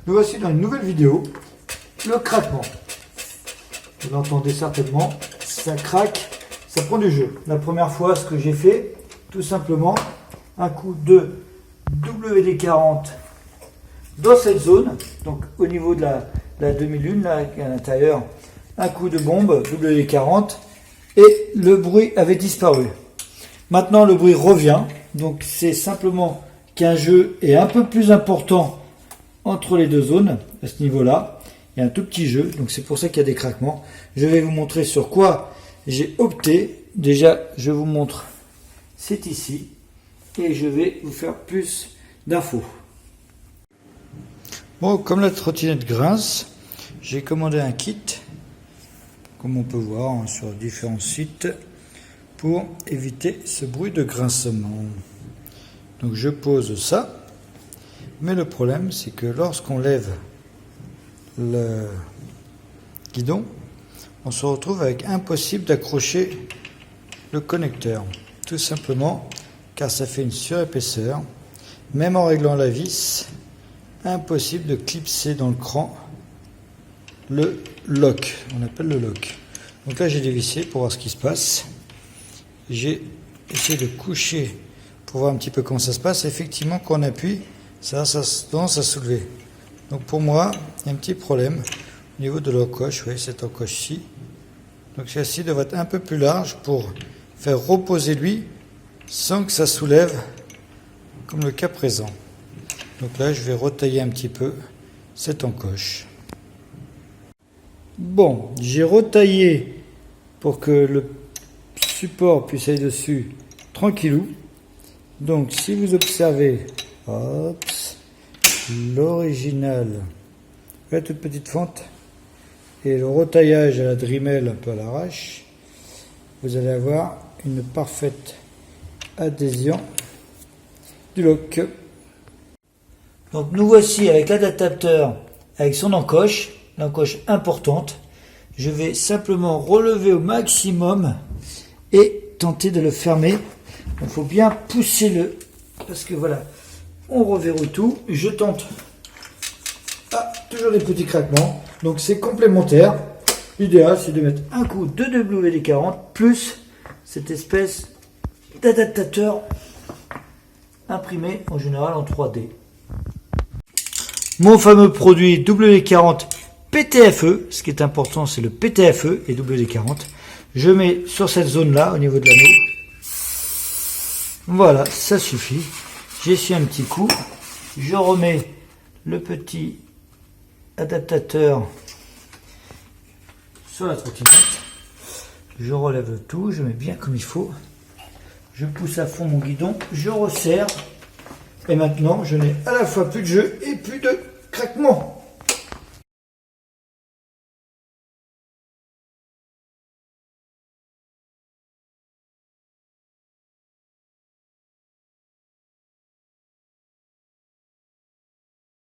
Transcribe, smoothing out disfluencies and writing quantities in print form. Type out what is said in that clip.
Nous voici dans une nouvelle vidéo, le craquement. Vous l'entendez certainement, ça craque, ça prend du jeu. La première fois, ce que j'ai fait, tout simplement, un coup de WD-40 dans cette zone, donc au niveau de la demi-lune, là, à l'intérieur, un coup de bombe WD-40 et le bruit avait disparu. Maintenant, le bruit revient, donc c'est simplement qu'un jeu est un peu plus important entre les deux zones, à ce niveau-là. Il y a un tout petit jeu, donc c'est pour ça qu'il y a des craquements. Je vais vous montrer sur quoi j'ai opté. Déjà, je vous montre, c'est ici, et je vais vous faire plus d'infos. Bon, comme la trottinette grince, j'ai commandé un kit, comme on peut voir sur différents sites, pour éviter ce bruit de grincement. Donc je pose ça. Mais le problème, c'est que lorsqu'on lève le guidon, on se retrouve avec impossible d'accrocher le connecteur. Tout simplement car ça fait une surépaisseur. Même en réglant la vis, impossible de clipser dans le cran le lock. On appelle le lock. Donc là, j'ai dévissé pour voir ce qui se passe. J'ai essayé de coucher pour voir un petit peu comment ça se passe. Effectivement, quand on appuie, ça tendance à soulever. Donc pour moi, il y a un petit problème au niveau de l'encoche. Vous voyez cette encoche-ci. Donc celle-ci devrait être un peu plus large pour faire reposer lui sans que ça soulève comme le cas présent. Donc là, je vais retailler un petit peu cette encoche. Bon, j'ai retaillé pour que le support puisse aller dessus tranquillou. Donc si vous observez, hop, l'original, la toute petite fente et le retaillage à la Dremel un peu à l'arrache, vous allez avoir une parfaite adhésion du lock. Donc nous voici avec l'adaptateur, avec son encoche, l'encoche importante. Je vais simplement relever au maximum et tenter de le fermer. Il faut bien pousser le, parce que voilà, on reverrouille tout. Je tente. Ah, toujours des petits craquements. Donc c'est complémentaire. L'idéal, c'est de mettre un coup de WD-40 plus cette espèce d'adaptateur imprimé en général en 3D. Mon fameux produit WD-40 PTFE. Ce qui est important, c'est le PTFE et WD-40. Je mets sur cette zone-là, au niveau de l'anneau. Voilà, ça suffit. J'essuie un petit coup. Je remets le petit adaptateur sur la trottinette. Je relève tout, je mets bien comme il faut. Je pousse à fond mon guidon, je resserre. Et maintenant, je n'ai à la fois plus de jeu et plus de craquement.